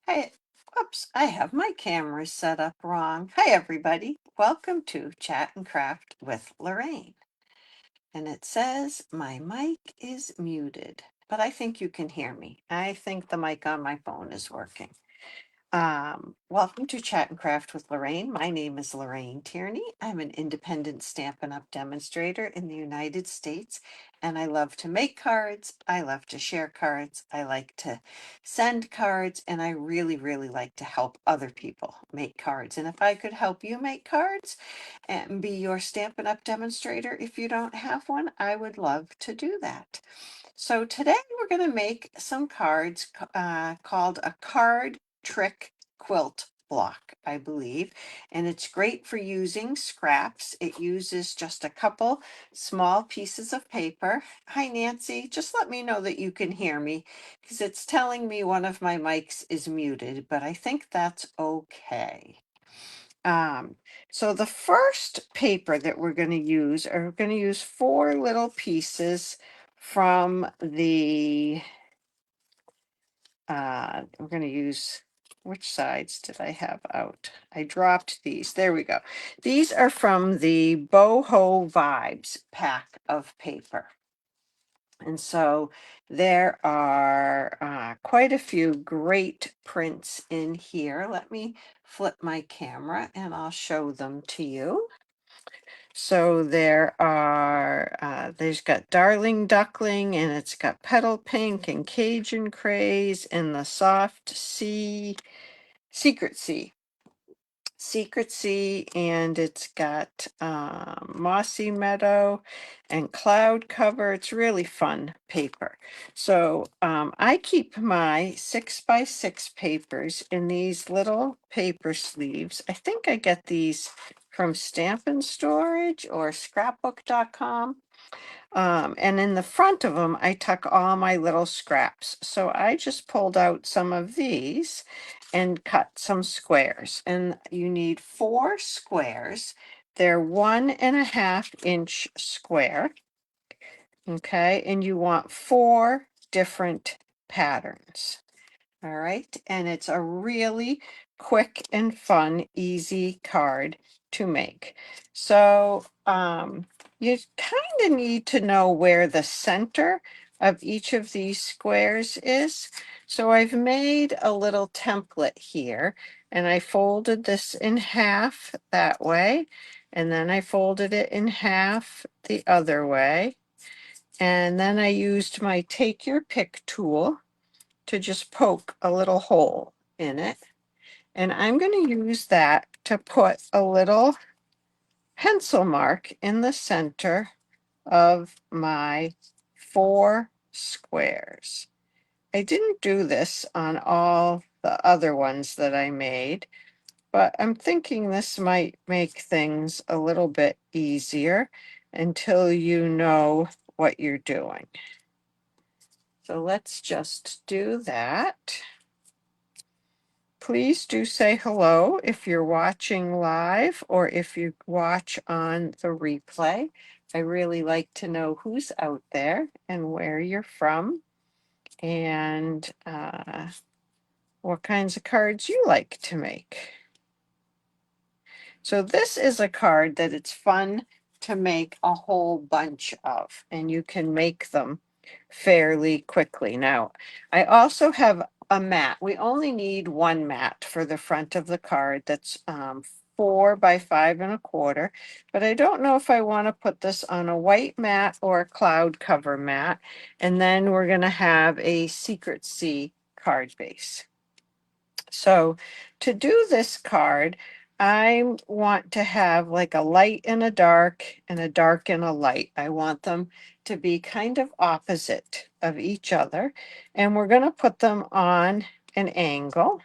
Hey, whoops, I have my camera set up wrong. Hi, everybody. Welcome to Chat and Craft with Lorraine. And it says my mic is muted, but I think you can hear me. I think the mic on my phone is working. Welcome to Chat and Craft with Lorraine. My name is Lorraine Tierney. I'm an independent Stampin' Up! Demonstrator in the United States, and I love to make cards. I love to share cards. I like to send cards, and I really, really like to help other people make cards. And if I could help you make cards and be your Stampin' Up! Demonstrator if you don't have one, I would love to do that. So today we're going to make some cards called a Card Trick Quilt block, I believe, and it's great for using scraps. It uses just a couple small pieces of paper. Hi, Nancy. Just let me know that you can hear me because it's telling me one of my mics is muted, but I think that's okay. Um, so the first paper that we're going to use are going to use 4 little pieces from the we're going to use, which sides did I have out? I dropped these. There we go. These are from the Boho Vibes pack of paper. And so there are quite a few great prints in here. Let me flip my camera and I'll show them to you. So there's got Darling Duckling, and it's got Petal Pink and Cajun Craze and the Soft Sea, Secret Sea. Secret Sea, and it's got Mossy Meadow and Cloud Cover. It's really fun paper. So I keep my 6x6 papers in these little paper sleeves. I think I get these from Stampin' Storage or scrapbook.com. And in the front of them, I tuck all my little scraps. So I just pulled out some of these and cut some squares. And you need 4 squares. They're 1.5-inch square. Okay, and you want 4 different patterns. All right, and it's a really quick and fun, easy card to make. So you kind of need to know where the center of each of these squares is. So I've made a little template here, and I folded this in half that way, and then I folded it in half the other way, and then I used my Take Your Pick tool to just poke a little hole in it. And I'm going to use that to put a little pencil mark in the center of my 4 squares. I didn't do this on all the other ones that I made, but I'm thinking this might make things a little bit easier until you know what you're doing. So let's just do that. Please do say hello if you're watching live or if you watch on the replay. I really like to know who's out there and where you're from and what kinds of cards you like to make. So this is a card that it's fun to make a whole bunch of, and you can make them fairly quickly. Now, I also have a mat. We only need 1 mat for the front of the card. That's 4 by 5.25, but I don't know if I want to put this on a white mat or a cloud cover mat. And then we're going to have a Secret Sea card base. So to do this card, I want to have like a light and a dark and a dark and a light. I want them to be kind of opposite of each other. And we're going to put them on an angle.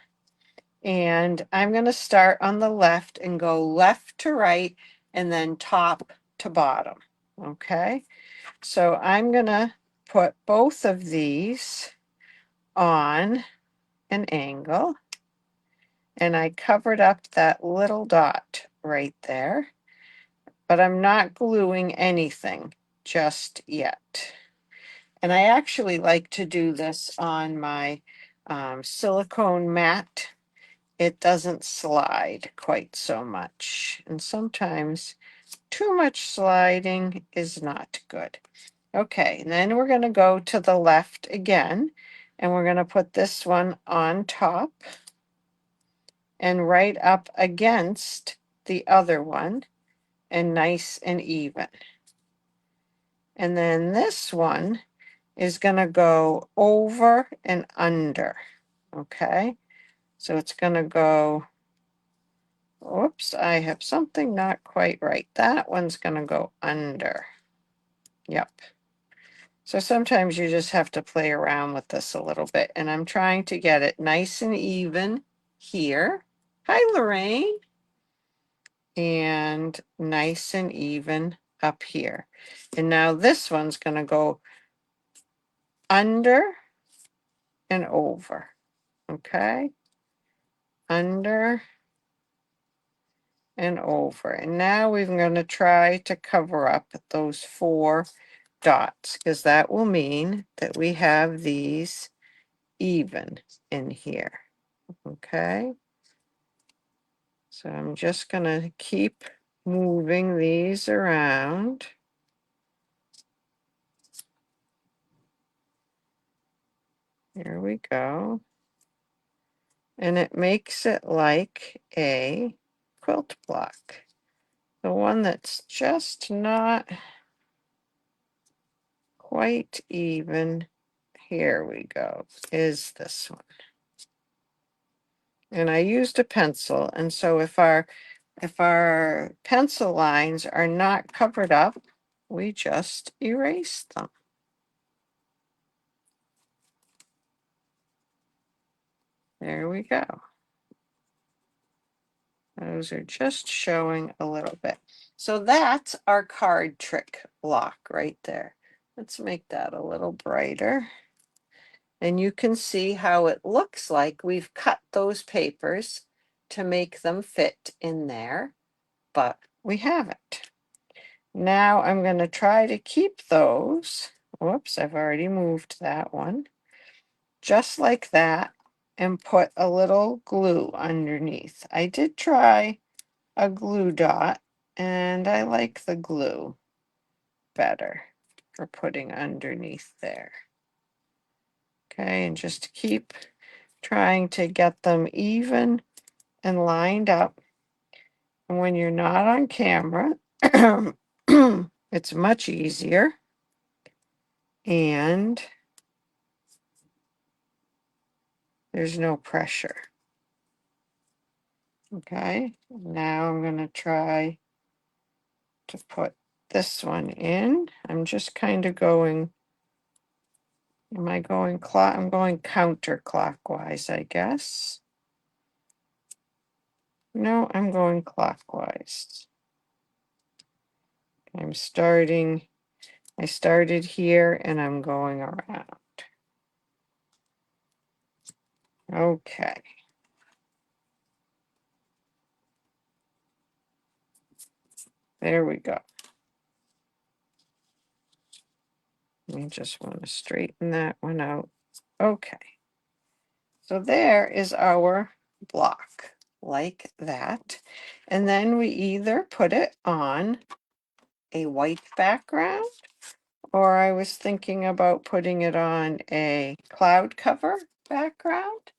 And I'm going to start on the left and go left to right and then top to bottom. Okay. So I'm going to put both of these on an angle. And I covered up that little dot right there, but I'm not gluing anything just yet. And I actually like to do this on my silicone mat, it doesn't slide quite so much. And sometimes too much sliding is not good. Okay, and then we're going to go to the left again, and we're going to put this one on top and right up against the other one and nice and even. And then this one is going to go over and under. Okay, so it's going to go, whoops, I have something not quite right. That one's going to go under. Yep. So sometimes you just have to play around with this a little bit. And I'm trying to get it nice and even here. Hi, Lorraine. And nice and even up here. And now this one's going to go under and over. Okay. Under and over. And now we're going to try to cover up those 4 dots, because that will mean that we have these even in here. Okay. So I'm just going to keep moving these around. Here we go. And it makes it like a quilt block. The one that's just not quite even, here we go, is this one. And I used a pencil, and so if our pencil lines are not covered up, we just erase them. There we go. Those are just showing a little bit. So that's our card trick block right there. Let's make that a little brighter. And you can see how it looks like we've cut those papers to make them fit in there, but we haven't. Now I'm going to try to keep those. Whoops, I've already moved that one. Just like that, and put a little glue underneath. I did try a glue dot, and I like the glue better for putting underneath there. Okay, and just keep trying to get them even and lined up. And when you're not on camera, it's much easier. And there's no pressure. Okay, now I'm going to try to put this one in. I'm just kind of going, am I going I'm going counterclockwise, I guess. No, I'm going clockwise. I started here and I'm going around. Okay. There we go. I just want to straighten that one out. Okay. So there is our block, like that. And then we either put it on a white background, or I was thinking about putting it on a cloud cover background.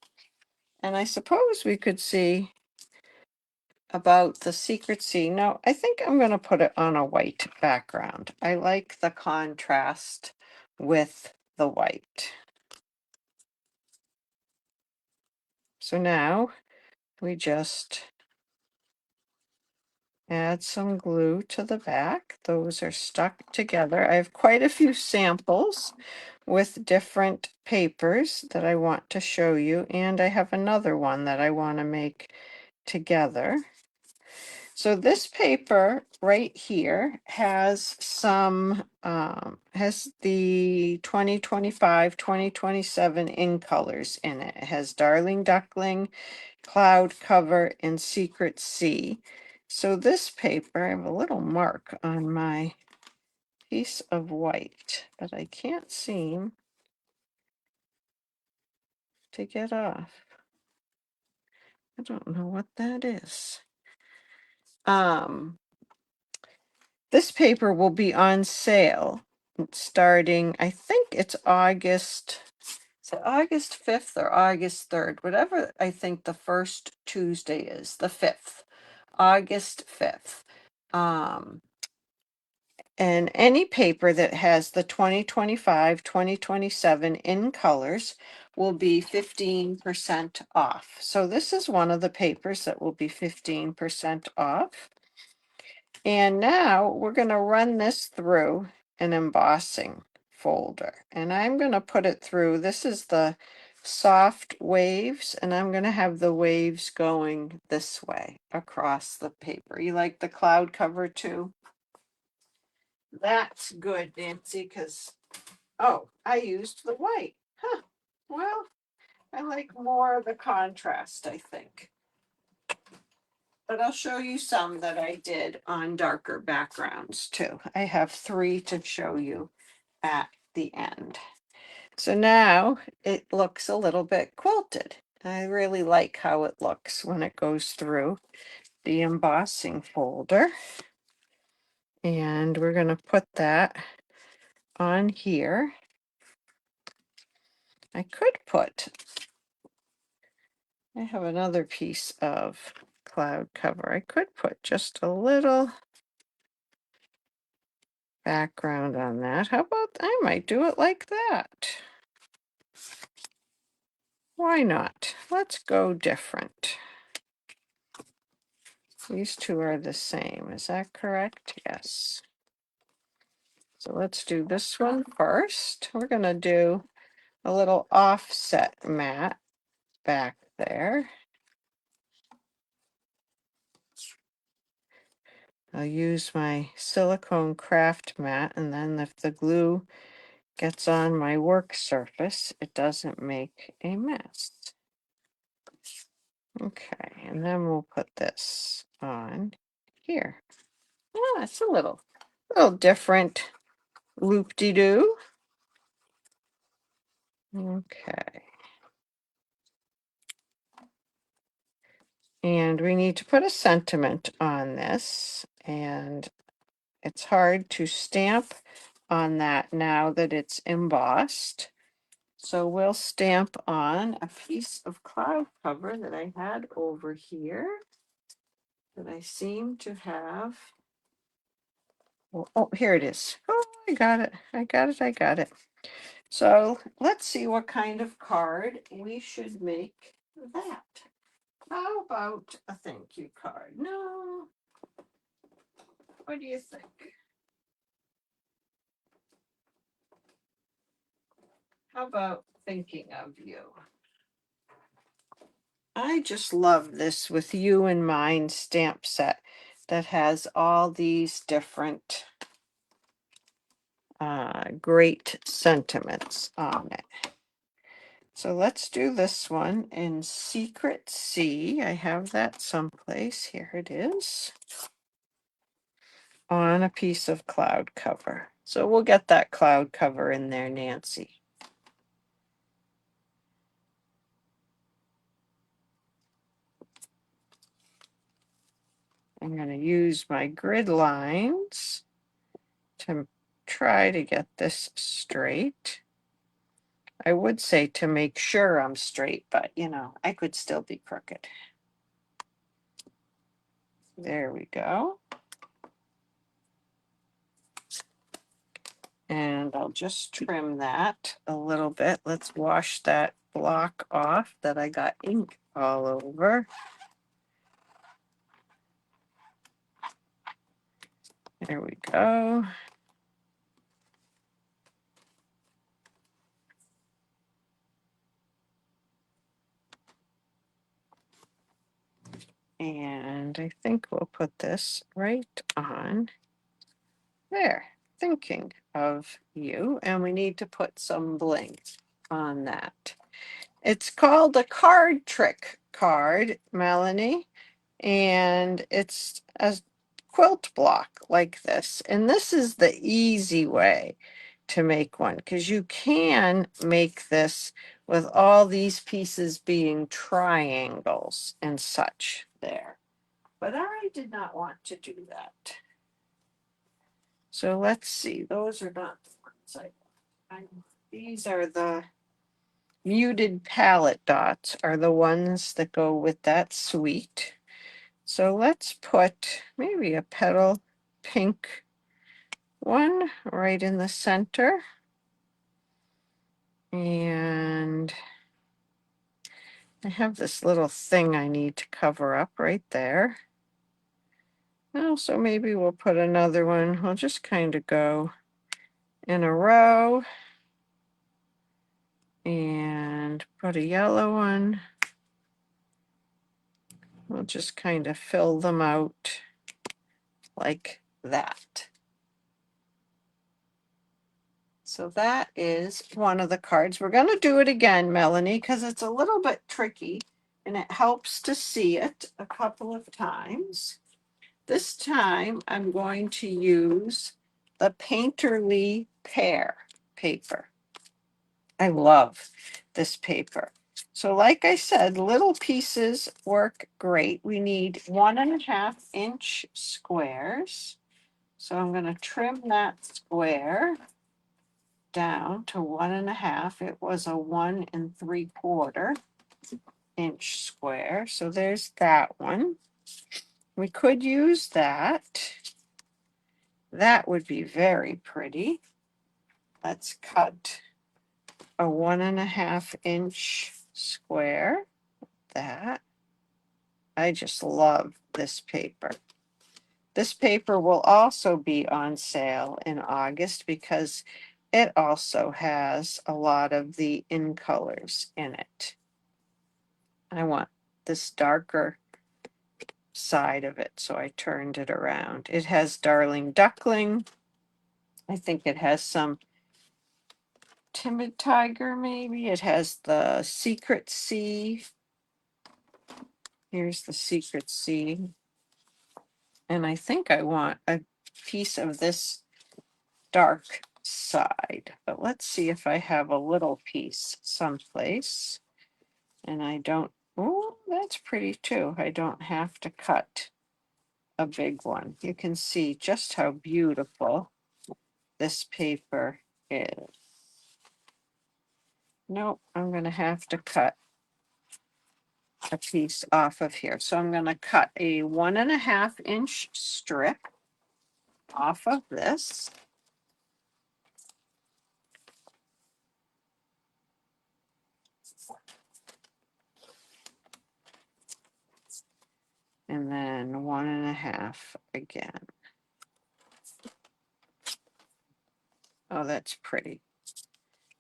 And I suppose we could see about the secrecy. No, I think I'm going to put it on a white background. I like the contrast with the white. So now we just add some glue to the back. Those are stuck together. I have quite a few samples with different papers that I want to show you, and I have another one that I want to make together. So this paper right here has some, has the 2025, 2027 in colors in it. It has Darling Duckling, Cloud Cover, and Secret Sea. So this paper, I have a little mark on my piece of white, but I can't seem to get off. I don't know what that is. This paper will be on sale starting, I think it's August. Is it August 5th or August 3rd? Whatever I think the first Tuesday is, the 5th. August 5th. And any paper that has the 2025, 2027 in colors will be 15% off. So this is one of the papers that will be 15% off. And now we're going to run this through an embossing folder. And I'm going to put it through, this is the soft waves, and I'm going to have the waves going this way across the paper. You like the cloud cover too? That's good, Nancy, because, oh, I used the white. Huh. Well, I like more of the contrast, I think. But I'll show you some that I did on darker backgrounds too. I have 3 to show you at the end. So now it looks a little bit quilted. I really like how it looks when it goes through the embossing folder. And we're going to put that on here. I could put, I have another piece of cloud cover. I could put just a little background on that. How about, I might do it like that. Why not? Let's go different. These two are the same. Is that correct? Yes. So let's do this one first. We're going to do a little offset mat back there. I'll use my silicone craft mat, and then if the glue gets on my work surface, it doesn't make a mess. Okay, and then we'll put this on here. Oh, it's a little different loop-de-doo. Okay. And we need to put a sentiment on this, and it's hard to stamp on that now that it's embossed. So we'll stamp on a piece of cloud cover that I had over here that I seem to have. Oh, here it is. Oh, I got it. I got it. I got it. So let's see what kind of card we should make that. How about a thank you card? No. What do you think? How about thinking of you? I just love this with you in mind stamp set that has all these different great sentiments on it. So let's do this one in Secret C. I have that someplace. Here it is. On a piece of cloud cover. So we'll get that cloud cover in there, Nancy. I'm going to use my grid lines to try to get this straight. I would say to make sure I'm straight, but you know, I could still be crooked. There we go. And I'll just trim that a little bit. Let's wash that block off that I got ink all over. There we go. And I think we'll put this right on there. Thinking of you. And we need to put some bling on that. It's called a card trick card, Melanie. And it's a quilt block like this. And this is the easy way to make one, because you can make this with all these pieces being triangles and such there. But I did not want to do that. So let's see. Those are not the ones these are the muted palette dots are the ones that go with that suite. So let's put maybe a petal pink one right in the center. And I have this little thing I need to cover up right there. Oh, so maybe we'll put another one. We'll just kind of go in a row and put a yellow one. We'll just kind of fill them out like that. So that is one of the cards. We're going to do it again, Melanie, because it's a little bit tricky and it helps to see it a couple of times. This time I'm going to use the Painterly Pear paper. I love this paper. So like I said, little pieces work great. We need 1.5-inch squares. So I'm going to trim that square down to 1.5. It was a 1 3/4 inch square. So there's that one. We could use that. That would be very pretty. Let's cut a 1.5-inch square. That. I just love this paper. This paper will also be on sale in August because it also has a lot of the in colors in it. I want this darker side of it, so I turned it around. It has Darling Duckling. I think it has some Timid Tiger, maybe. It has the Secret Sea. Here's the Secret Sea. And I think I want a piece of this dark side. But let's see if I have a little piece someplace. And I don't, oh, that's pretty too. I don't have to cut a big one. You can see just how beautiful this paper is. Nope, I'm going to have to cut a piece off of here. So I'm going to cut a 1.5-inch strip off of this. And then 1.5 again. Oh, that's pretty.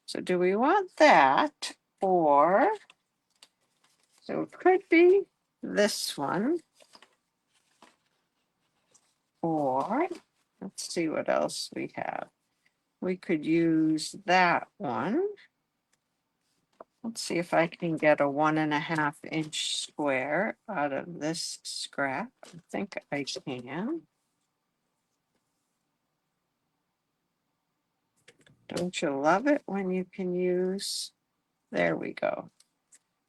So do we want that, or so it could be this one, or let's see what else we have. We could use that one. Let's see if I can get a 1.5-inch square out of this scrap. I think I can. Don't you love it when you can use, there we go.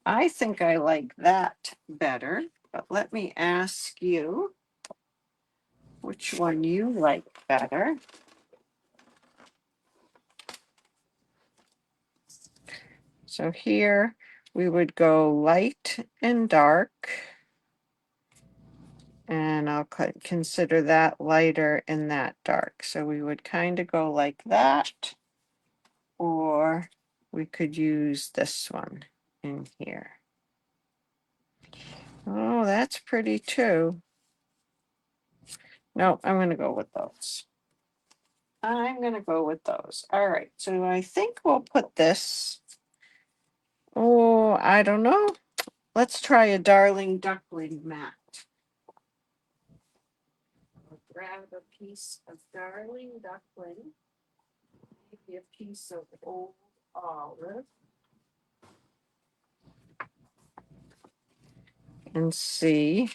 I think I like that better, but let me ask you which one you like better. So here we would go light and dark, and I'll consider that lighter and that dark. So we would kind of go like that, or we could use this one in here. Oh, that's pretty too. No, I'm going to go with those. I'm going to go with those. All right, so I think we'll put this, oh, I don't know. Let's try a Darling Duckling mat. I'll grab a piece of Darling Duckling, maybe a piece of old olive, and see,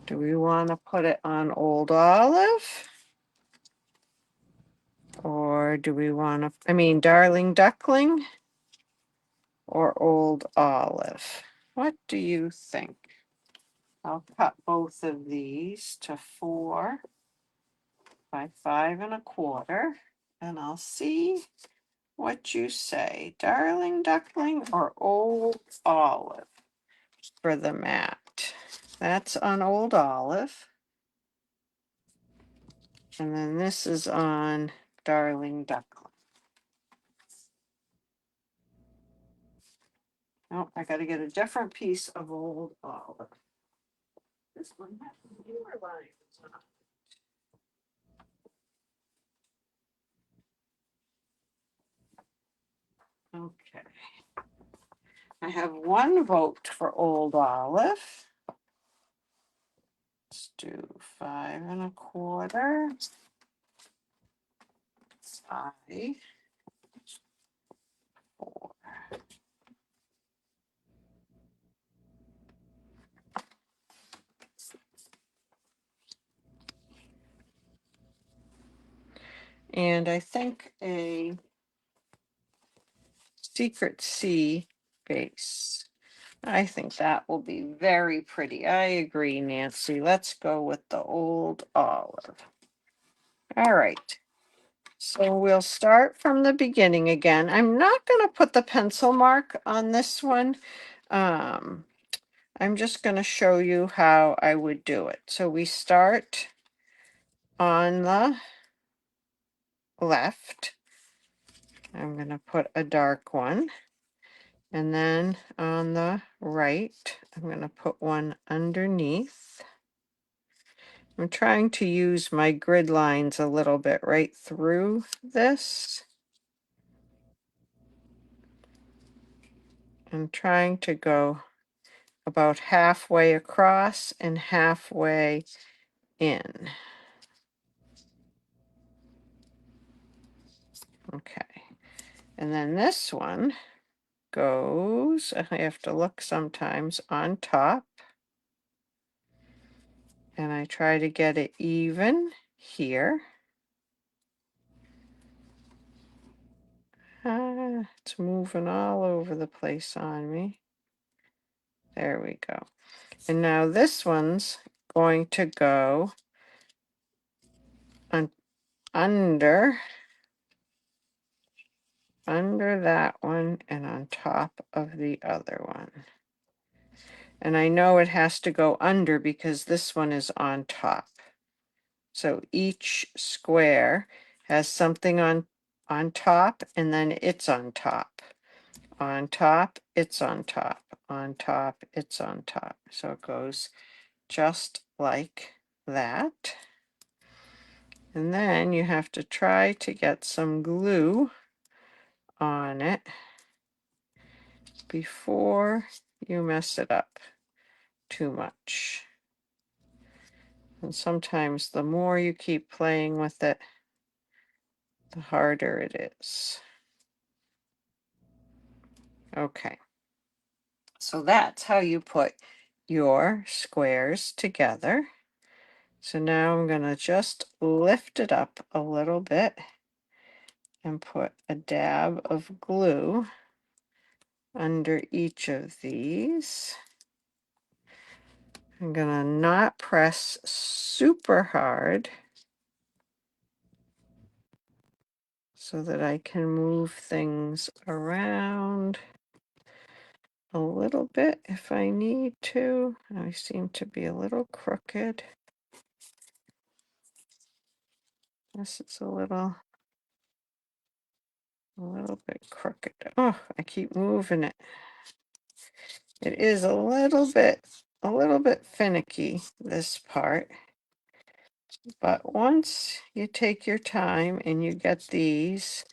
do we want to put it on old olive? Or do we want to, I mean, Darling Duckling or Old Olive? What do you think? I'll cut both of these to 4 by 5 1/4, and I'll see what you say. Darling Duckling or Old Olive for the mat. That's on Old Olive. And then this is on Darling Duckling. Oh, I got to get a different piece of Old Olive. This one has newer lines on it. Okay. I have 1 vote for Old Olive. Let's do 5 1/4. 5, 4. And I think a Secret Sea base. I think that will be very pretty. I agree, Nancy. Let's go with the Old Olive. All right. So we'll start from the beginning again. I'm not going to put the pencil mark on this one. I'm just going to show you how I would do it. So we start on the left. I'm going to put a dark one. And then on the right, I'm going to put one underneath. I'm trying to use my grid lines a little bit right through this. I'm trying to go about halfway across and halfway in. Okay. And then this one goes, I have to look sometimes, on top. And I try to get it even here. It's moving all over the place on me. There we go. And now this one's going to go on under that one and on top of the other one. And I know it has to go under because this one is on top. So each square has something on top, and then it's on top. On top, it's on top. On top, it's on top. So it goes just like that. And then you have to try to get some glue on it before you mess it up too much. And sometimes the more you keep playing with it, the harder it is. Okay. So that's how you put your squares together. So now I'm going to just lift it up a little bit and put a dab of glue under each of these. I'm going to not press super hard so that I can move things around a little bit if I need to. I seem to be a little crooked. This is a little bit crooked. Oh, I keep moving it. It is a little bit finicky, this part. But once you take your time and you get these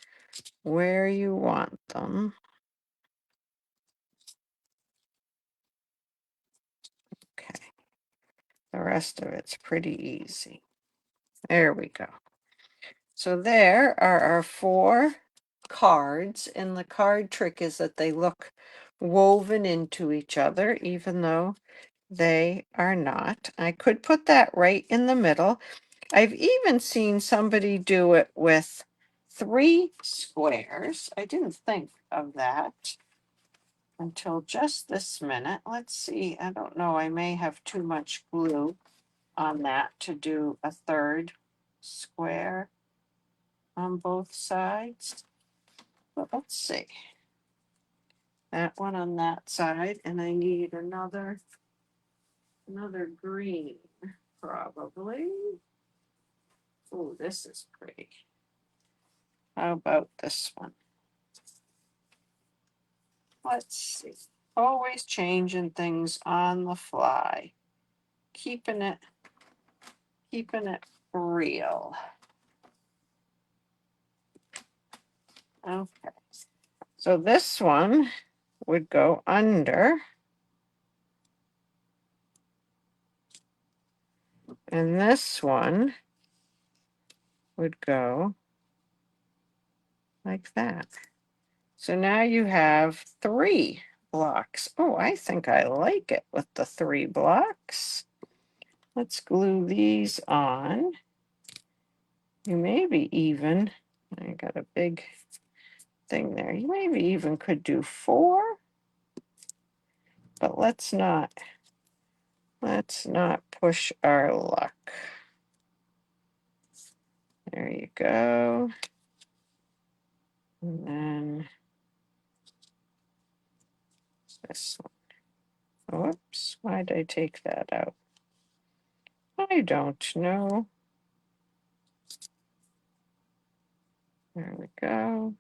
where you want them, okay, the rest of it's pretty easy. There we go. So there are our 4 cards, and the card trick is that they look woven into each other, even though they are not. I could put that right in the middle. I've even seen somebody do it with 3 squares. I didn't think of that until just this minute. Let's see. I don't know. I may have too much glue on that to do a 3rd square on both sides. But let's see. That one on that side, and I need another green, probably. Oh, this is pretty. How about this one? Let's see. Always changing things on the fly. Keeping it real. Okay. So this one would go under. And this one would go like that. So now you have 3 blocks. Oh, I think I like it with the 3 blocks. Let's glue these on. You maybe even, I got a big thing there. You maybe even could do 4, but let's not push our luck. There you go. And then this one. Whoops, why did I take that out? I don't know. There we go.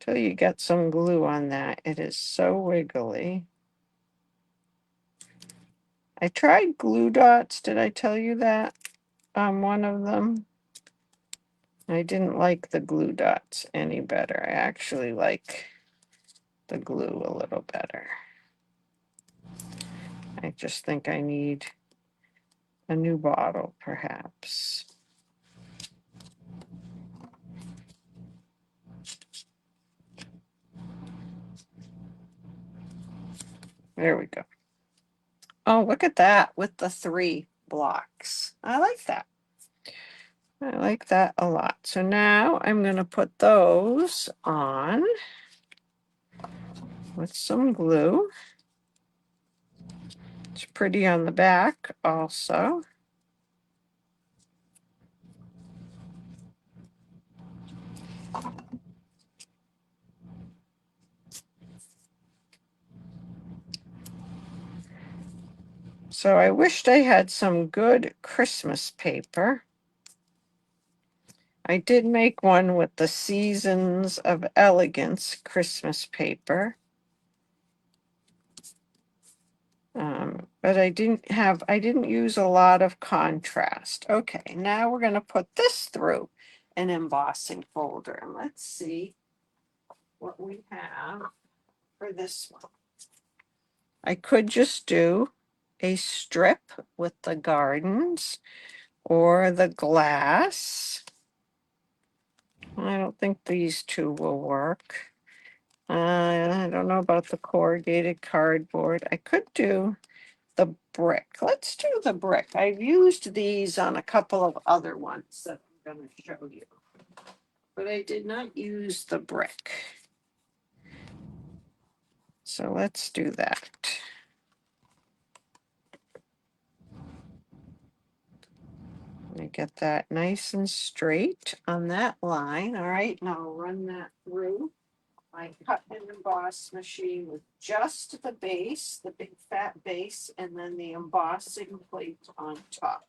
Till you get some glue on that. It is so wiggly. I tried glue dots. Did I tell you that on one of them? I didn't like the glue dots any better. I actually like the glue a little better. I just think I need a new bottle, perhaps. There we go. Oh, look at that with the 3 blocks. I like that. I like that a lot. So now I'm going to put those on with some glue. It's pretty on the back also. So I wished I had some good Christmas paper. I did make one with the Seasons of Elegance Christmas paper. But I didn't use a lot of contrast. Okay, now we're going to put this through an embossing folder. And let's see what we have for this one. I could just do a strip with the gardens or the glass. I don't think these 2 will work. I don't know about the corrugated cardboard. I could do the brick. Let's do the brick. I've used these on a couple of other ones that I'm going to show you, but I did not use the brick. So let's do that. Let me get that nice and straight on that line. All right, now I'll run that through my cut and emboss machine with just the base, the big fat base, and then the embossing plate on top.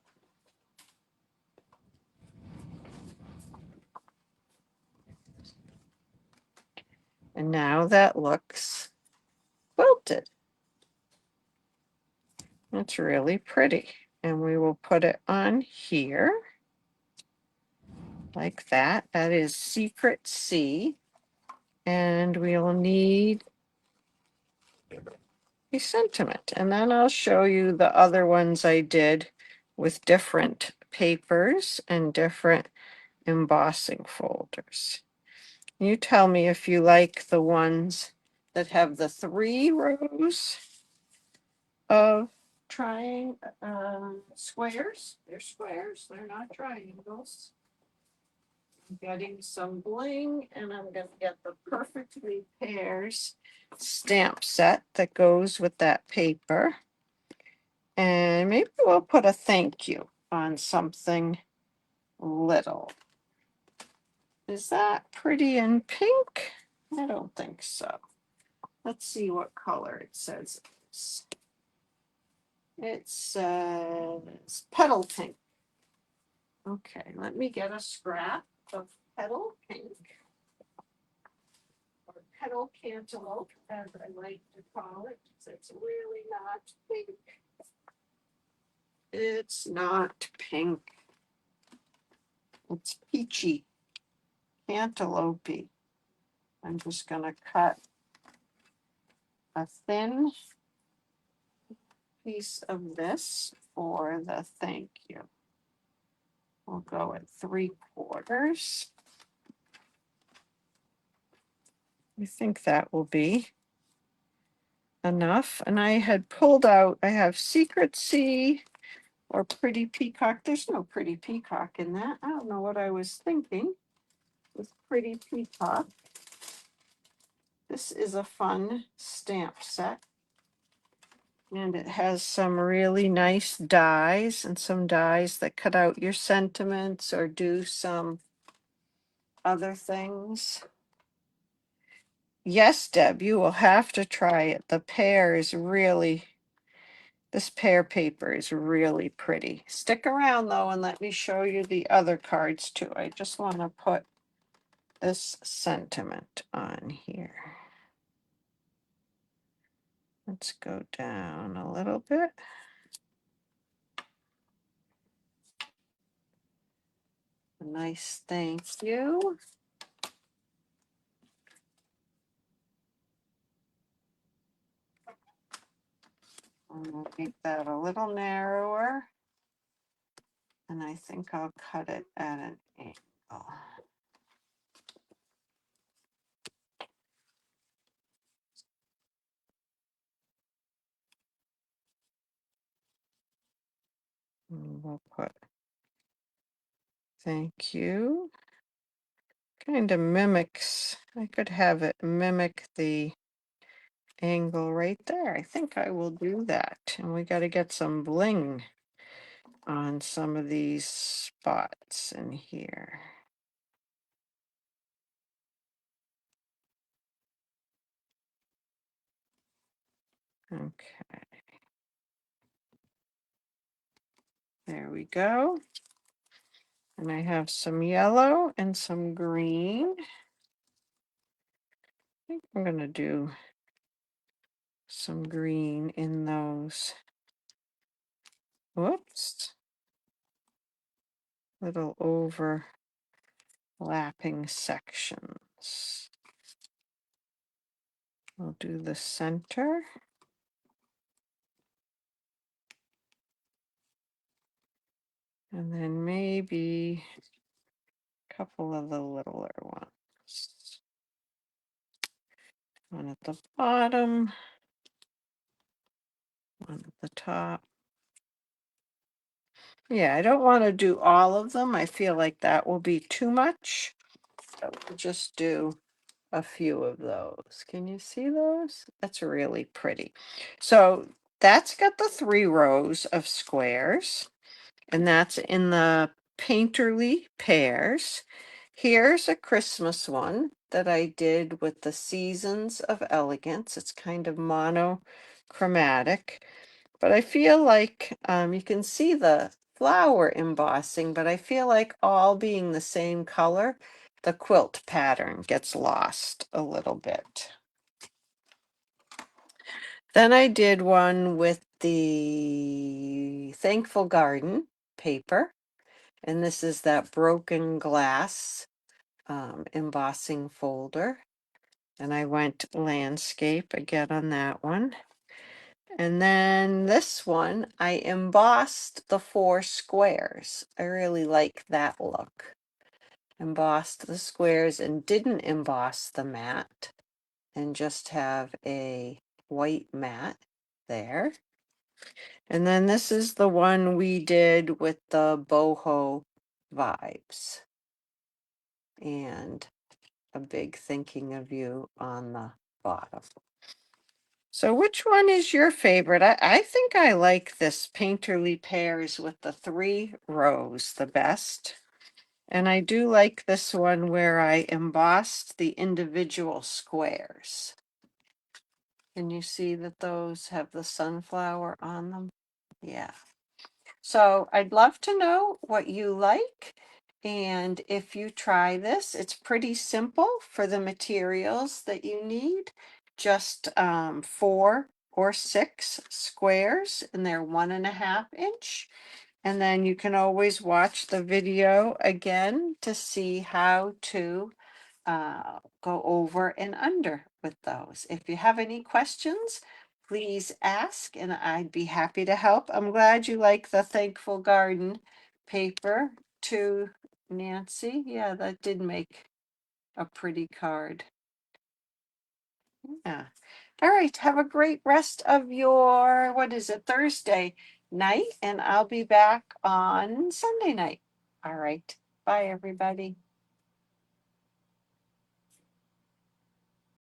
And now that looks quilted. It's really pretty. And we will put it on here like that. That is Secret C. And we'll need a sentiment. And then I'll show you the other ones I did with different papers and different embossing folders. You tell me if you like the ones that have the 3 rows of squares. They're squares. They're not triangles. I'm getting some bling, and I'm going to get the Perfectly Pairs stamp set that goes with that paper. And maybe we'll put a thank you on something little. Is that pretty in pink? I don't think so. Let's see what color it says. It says petal pink. Okay, let me get a scrap of petal pink, or petal cantaloupe, as I like to call it. It's really not pink. It's not pink. It's peachy, cantaloupe. I'm just going to cut a thin piece of this for the thank you. We'll go at 3/4. I think that will be enough. And I had pulled out, I have Secret Sea or Pretty Peacock. There's no Pretty Peacock in that. I don't know what I was thinking with Pretty Peacock. This is a fun stamp set. And it has some really nice dies and some dies that cut out your sentiments or do some other things. Yes, Deb, you will have to try it. The pear is really, this pear paper is really pretty. Stick around though and let me show you the other cards too. I just want to put this sentiment on here. Let's go down a little bit. A nice thank you. I'm going to make that a little narrower. And I think I'll cut it at an angle. And we'll put thank you. Kind of mimics, I could have it mimic the angle right there. I think I will do that. And we got to get some bling on some of these spots in here. Okay. There we go. And I have some yellow and some green. I think I'm going to do some green in those. Whoops. Little overlapping sections. We'll do the center. And then maybe a couple of the littler ones. One at the bottom, one at the top. Yeah, I don't want to do all of them. I feel like that will be too much. So we'll just do a few of those. Can you see those? That's really pretty. So that's got the 3 rows of squares, and that's in the Painterly Pairs. Here's a Christmas one that I did with the Seasons of Elegance. It's kind of monochromatic, but I feel like you can see the flower embossing, but I feel like all being the same color, the quilt pattern gets lost a little bit. Then I did one with the Thankful Garden paper, and this is that broken glass embossing folder. And I went landscape again on that one. And then this one, I embossed the 4 squares. I really like that look. Embossed the squares and didn't emboss the mat, and just have a white mat there. And then this is the one we did with the boho vibes. And a big thinking of you on the bottom. So which one is your favorite? I think I like this Painterly Pears with the 3 rows the best. And I do like this one where I embossed the individual squares. Can you see that those have the sunflower on them? Yeah. So I'd love to know what you like. And if you try this, it's pretty simple for the materials that you need. Just 4 or 6 squares, and they're 1.5 inch. And then you can always watch the video again to see how to go over and under with those. If you have any questions, please ask and I'd be happy to help. I'm glad you like the Thankful Garden paper too, Nancy. Yeah, that did make a pretty card. Yeah. All right. Have a great rest of your, what is it, Thursday night, and I'll be back on Sunday night. All right. Bye, everybody.